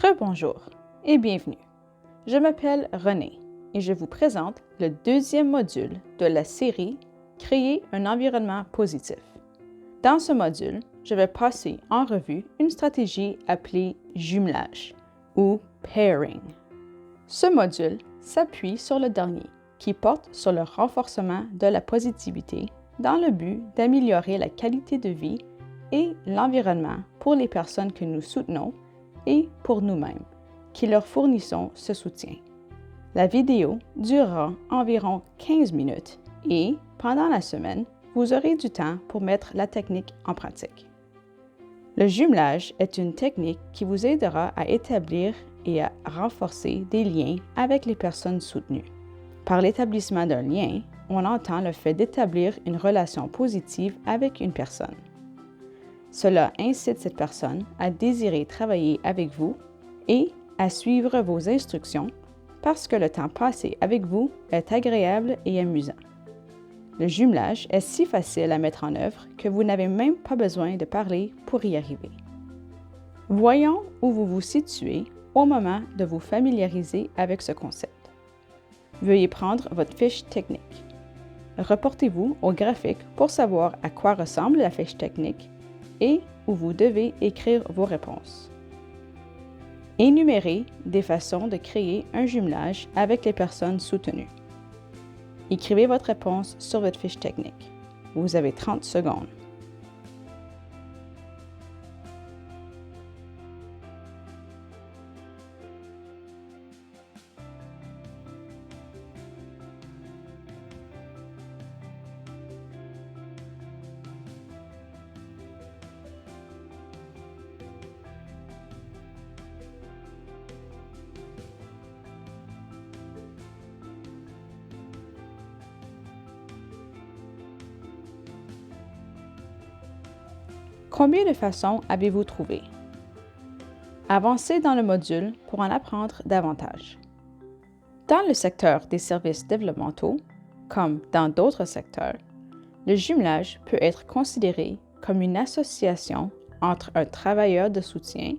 Rebonjour et bienvenue. Je m'appelle Renée et je vous présente le deuxième module de la série Créer un environnement positif. Dans ce module, je vais passer en revue une stratégie appelée jumelage ou pairing. Ce module s'appuie sur le dernier qui porte sur le renforcement de la positivité dans le but d'améliorer la qualité de vie et l'environnement pour les personnes que nous soutenons et pour nous-mêmes, qui leur fournissons ce soutien. La vidéo durera environ 15 minutes et, pendant la semaine, vous aurez du temps pour mettre la technique en pratique. Le jumelage est une technique qui vous aidera à établir et à renforcer des liens avec les personnes soutenues. Par l'établissement d'un lien, on entend le fait d'établir une relation positive avec une personne. Cela incite cette personne à désirer travailler avec vous et à suivre vos instructions parce que le temps passé avec vous est agréable et amusant. Le jumelage est si facile à mettre en œuvre que vous n'avez même pas besoin de parler pour y arriver. Voyons où vous vous situez au moment de vous familiariser avec ce concept. Veuillez prendre votre fiche technique. Reportez-vous au graphique pour savoir à quoi ressemble la fiche technique et où vous devez écrire vos réponses. Énumérez des façons de créer un jumelage avec les personnes soutenues. Écrivez votre réponse sur votre fiche technique. Vous avez 30 secondes. Combien de façons avez-vous trouvé? Avancez dans le module pour en apprendre davantage. Dans le secteur des services développementaux, comme dans d'autres secteurs, le jumelage peut être considéré comme une association entre un travailleur de soutien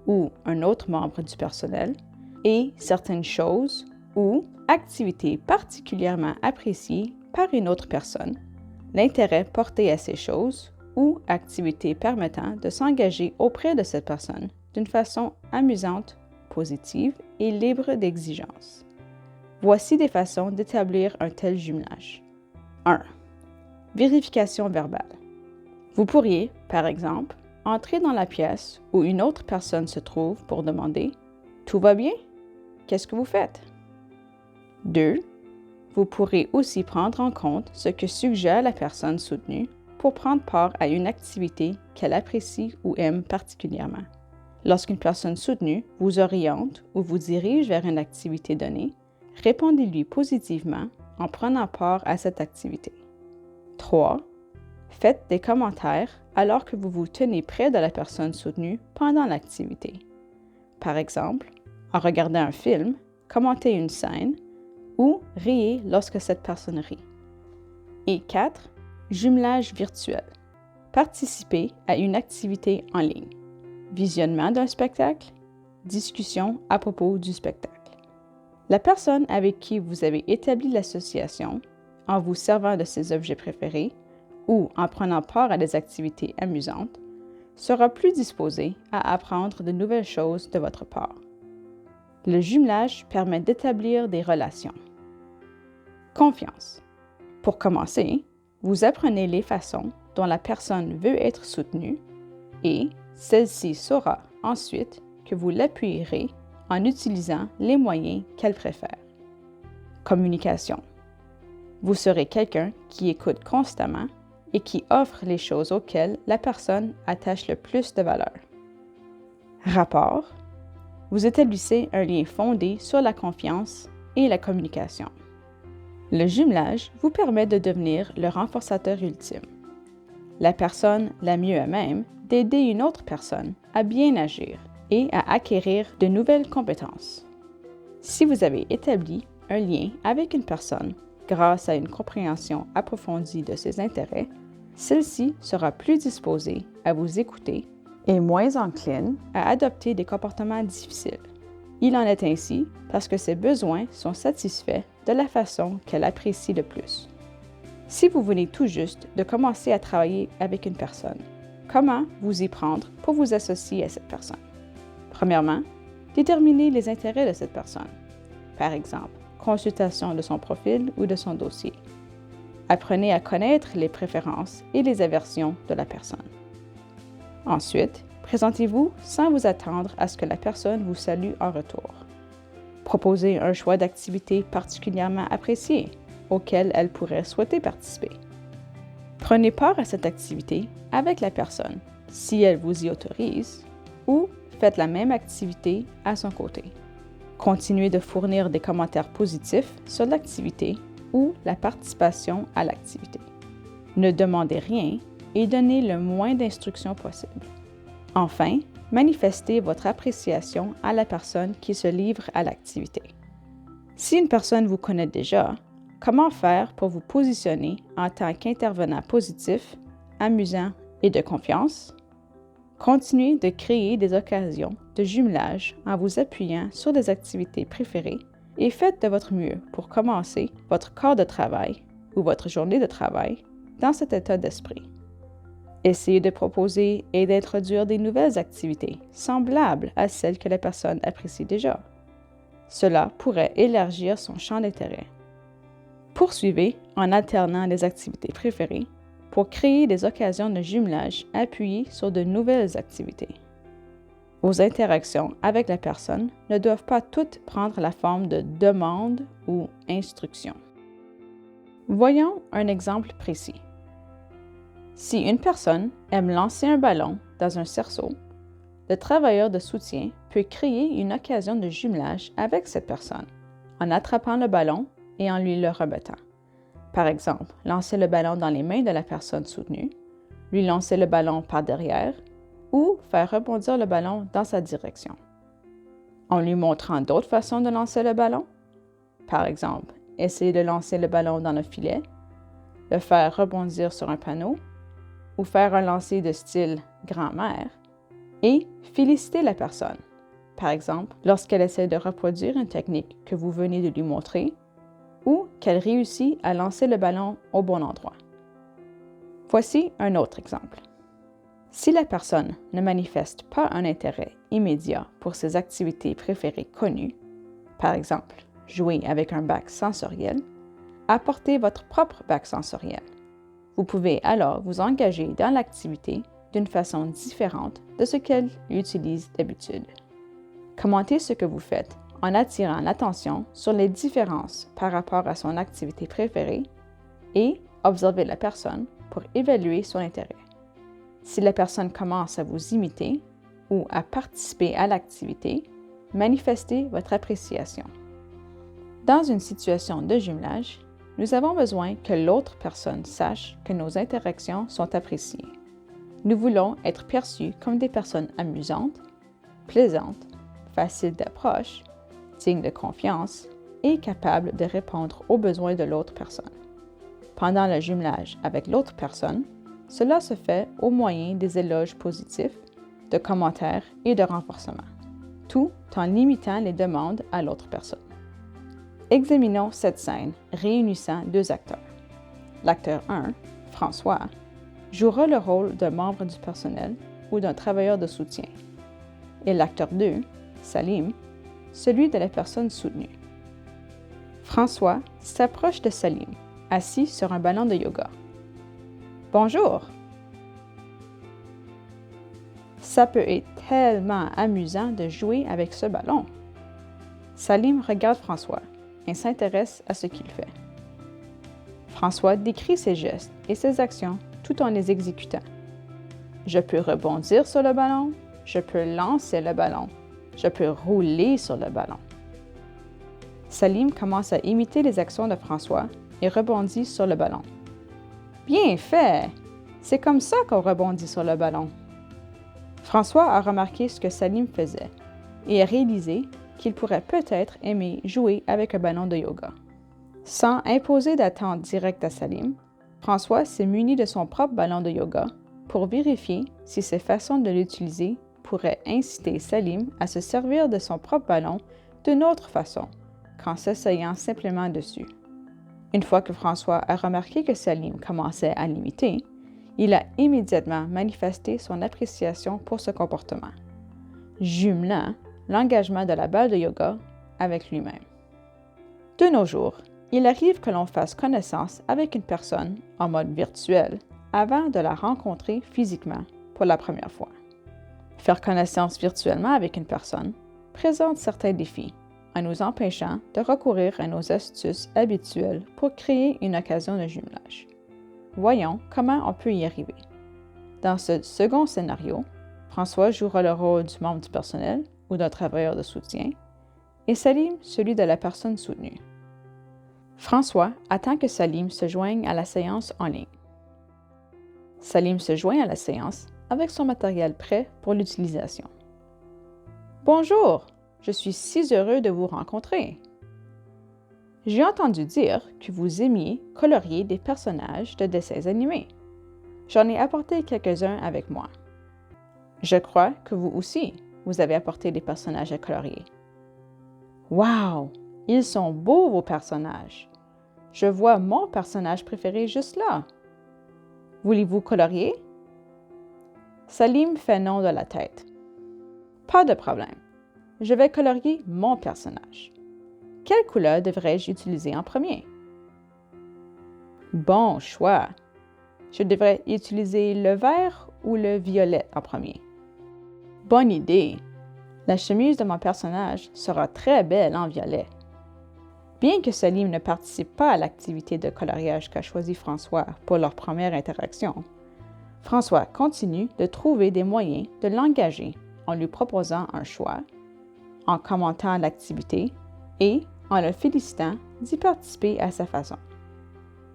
ou un autre membre du personnel et certaines choses ou activités particulièrement appréciées par une autre personne, l'intérêt porté à ces choses ou activités permettant de s'engager auprès de cette personne d'une façon amusante, positive et libre d'exigence. Voici des façons d'établir un tel jumelage. 1. Vérification verbale. Vous pourriez, par exemple, entrer dans la pièce où une autre personne se trouve pour demander « Tout va bien? Qu'est-ce que vous faites? » 2. Vous pourrez aussi prendre en compte ce que suggère la personne soutenue pour prendre part à une activité qu'elle apprécie ou aime particulièrement. Lorsqu'une personne soutenue vous oriente ou vous dirige vers une activité donnée, répondez-lui positivement en prenant part à cette activité. 3. Faites des commentaires alors que vous vous tenez près de la personne soutenue pendant l'activité. Par exemple, en regardant un film, commentez une scène ou riez lorsque cette personne rit. Et 4. Jumelage virtuel. Participez à une activité en ligne. Visionnement d'un spectacle. Discussion à propos du spectacle. La personne avec qui vous avez établi l'association, en vous servant de ses objets préférés ou en prenant part à des activités amusantes, sera plus disposée à apprendre de nouvelles choses de votre part. Le jumelage permet d'établir des relations. Confiance. Pour commencer, vous apprenez les façons dont la personne veut être soutenue et celle-ci saura ensuite que vous l'appuierez en utilisant les moyens qu'elle préfère. Communication. Vous serez quelqu'un qui écoute constamment et qui offre les choses auxquelles la personne attache le plus de valeur. Rapport. Vous établissez un lien fondé sur la confiance et la communication. Le jumelage vous permet de devenir le renforçateur ultime, la personne la mieux à même d'aider une autre personne à bien agir et à acquérir de nouvelles compétences. Si vous avez établi un lien avec une personne grâce à une compréhension approfondie de ses intérêts, celle-ci sera plus disposée à vous écouter est moins encline à adopter des comportements difficiles. Il en est ainsi parce que ses besoins sont satisfaits de la façon qu'elle apprécie le plus. Si vous venez tout juste de commencer à travailler avec une personne, comment vous y prendre pour vous associer à cette personne? Premièrement, déterminez les intérêts de cette personne. Par exemple, consultation de son profil ou de son dossier. Apprenez à connaître les préférences et les aversions de la personne. Ensuite, présentez-vous sans vous attendre à ce que la personne vous salue en retour. Proposez un choix d'activités particulièrement appréciées auquel elle pourrait souhaiter participer. Prenez part à cette activité avec la personne, si elle vous y autorise, ou faites la même activité à son côté. Continuez de fournir des commentaires positifs sur l'activité ou la participation à l'activité. Ne demandez rien et donnez le moins d'instructions possible. Enfin, manifestez votre appréciation à la personne qui se livre à l'activité. Si une personne vous connaît déjà, comment faire pour vous positionner en tant qu'intervenant positif, amusant et de confiance? Continuez de créer des occasions de jumelage en vous appuyant sur des activités préférées et faites de votre mieux pour commencer votre corps de travail ou votre journée de travail dans cet état d'esprit. Essayez de proposer et d'introduire des nouvelles activités semblables à celles que la personne apprécie déjà. Cela pourrait élargir son champ d'intérêt. Poursuivez en alternant les activités préférées pour créer des occasions de jumelage appuyées sur de nouvelles activités. Vos interactions avec la personne ne doivent pas toutes prendre la forme de demandes ou instructions. Voyons un exemple précis. Si une personne aime lancer un ballon dans un cerceau, le travailleur de soutien peut créer une occasion de jumelage avec cette personne en attrapant le ballon et en lui le remettant. Par exemple, lancer le ballon dans les mains de la personne soutenue, lui lancer le ballon par derrière ou faire rebondir le ballon dans sa direction. En lui montrant d'autres façons de lancer le ballon, par exemple, essayer de lancer le ballon dans le filet, le faire rebondir sur un panneau ou faire un lancer de style grand-mère et féliciter la personne, par exemple, lorsqu'elle essaie de reproduire une technique que vous venez de lui montrer ou qu'elle réussit à lancer le ballon au bon endroit. Voici un autre exemple. Si la personne ne manifeste pas un intérêt immédiat pour ses activités préférées connues, par exemple, jouer avec un bac sensoriel, apportez votre propre bac sensoriel. Vous pouvez alors vous engager dans l'activité d'une façon différente de ce qu'elle utilise d'habitude. Commentez ce que vous faites en attirant l'attention sur les différences par rapport à son activité préférée et observez la personne pour évaluer son intérêt. Si la personne commence à vous imiter ou à participer à l'activité, manifestez votre appréciation. Dans une situation de jumelage, nous avons besoin que l'autre personne sache que nos interactions sont appréciées. Nous voulons être perçus comme des personnes amusantes, plaisantes, faciles d'approche, dignes de confiance et capables de répondre aux besoins de l'autre personne. Pendant le jumelage avec l'autre personne, cela se fait au moyen des éloges positifs, de commentaires et de renforcement, tout en limitant les demandes à l'autre personne. Examinons cette scène réunissant deux acteurs. L'acteur 1, François, jouera le rôle d'un membre du personnel ou d'un travailleur de soutien, et l'acteur 2, Salim, celui de la personne soutenue. François s'approche de Salim, assis sur un ballon de yoga. « Bonjour! » Ça peut être tellement amusant de jouer avec ce ballon. Salim regarde François et s'intéresse à ce qu'il fait. François décrit ses gestes et ses actions tout en les exécutant. Je peux rebondir sur le ballon, je peux lancer le ballon, je peux rouler sur le ballon. Salim commence à imiter les actions de François et rebondit sur le ballon. Bien fait! C'est comme ça qu'on rebondit sur le ballon. François a remarqué ce que Salim faisait et a réalisé qu'il pourrait peut-être aimer jouer avec un ballon de yoga. Sans imposer d'attente directe à Salim, François s'est muni de son propre ballon de yoga pour vérifier si ces façons de l'utiliser pourraient inciter Salim à se servir de son propre ballon d'une autre façon, qu'en s'asseyant simplement dessus. Une fois que François a remarqué que Salim commençait à l'imiter, il a immédiatement manifesté son appréciation pour ce comportement, jumelant l'engagement de la balle de yoga avec lui-même. De nos jours, il arrive que l'on fasse connaissance avec une personne en mode virtuel avant de la rencontrer physiquement pour la première fois. Faire connaissance virtuellement avec une personne présente certains défis en nous empêchant de recourir à nos astuces habituelles pour créer une occasion de jumelage. Voyons comment on peut y arriver. Dans ce second scénario, François jouera le rôle du membre du personnel ou d'un travailleur de soutien et Salim celui de la personne soutenue. François attend que Salim se joigne à la séance en ligne. Salim se joint à la séance avec son matériel prêt pour l'utilisation. « Bonjour, je suis si heureux de vous rencontrer. J'ai entendu dire que vous aimiez colorier des personnages de dessins animés. J'en ai apporté quelques-uns avec moi. Je crois que vous aussi, vous avez apporté des personnages à colorier. Wow! Ils sont beaux, vos personnages. Je vois mon personnage préféré juste là. Voulez-vous colorier? » Salim fait non de la tête. Pas de problème. Je vais colorier mon personnage. Quelle couleur devrais-je utiliser en premier? Bon choix. Je devrais utiliser le vert ou le violet en premier. Bonne idée. La chemise de mon personnage sera très belle en violet. Bien que Salim ne participe pas à l'activité de coloriage qu'a choisi François pour leur première interaction, François continue de trouver des moyens de l'engager en lui proposant un choix, en commentant l'activité et en le félicitant d'y participer à sa façon.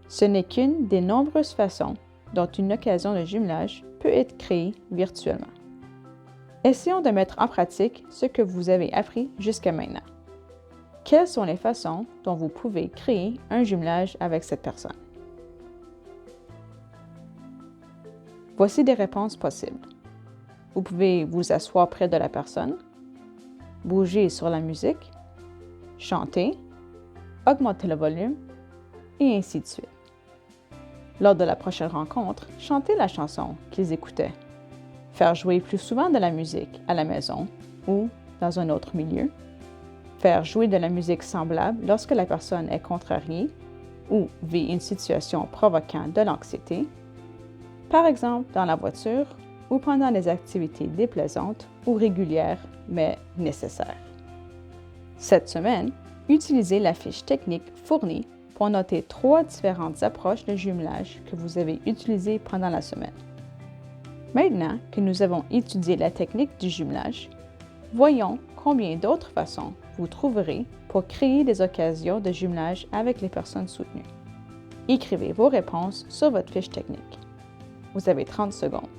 Ce n'est qu'une des nombreuses façons dont une occasion de jumelage peut être créée virtuellement. Essayons de mettre en pratique ce que vous avez appris jusqu'à maintenant. Quelles sont les façons dont vous pouvez créer un jumelage avec cette personne? Voici des réponses possibles. Vous pouvez vous asseoir près de la personne, bouger sur la musique, chanter, augmenter le volume, et ainsi de suite. Lors de la prochaine rencontre, chantez la chanson qu'ils écoutaient. Faire jouer plus souvent de la musique à la maison ou dans un autre milieu. Faire jouer de la musique semblable lorsque la personne est contrariée ou vit une situation provoquant de l'anxiété. Par exemple, dans la voiture ou pendant des activités déplaisantes ou régulières, mais nécessaires. Cette semaine, utilisez la fiche technique fournie pour noter 3 différentes approches de jumelage que vous avez utilisées pendant la semaine. Maintenant que nous avons étudié la technique du jumelage, voyons combien d'autres façons vous trouverez pour créer des occasions de jumelage avec les personnes soutenues. Écrivez vos réponses sur votre fiche technique. Vous avez 30 secondes.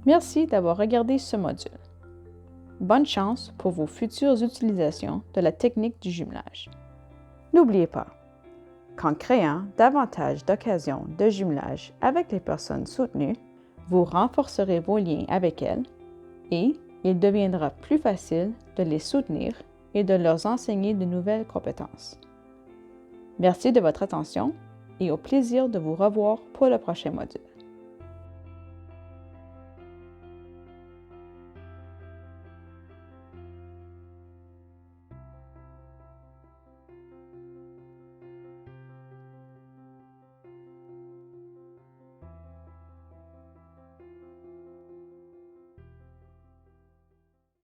Merci d'avoir regardé ce module. Bonne chance pour vos futures utilisations de la technique du jumelage. N'oubliez pas, qu'en créant davantage d'occasions de jumelage avec les personnes soutenues, vous renforcerez vos liens avec elles et il deviendra plus facile de les soutenir et de leur enseigner de nouvelles compétences. Merci de votre attention et au plaisir de vous revoir pour le prochain module.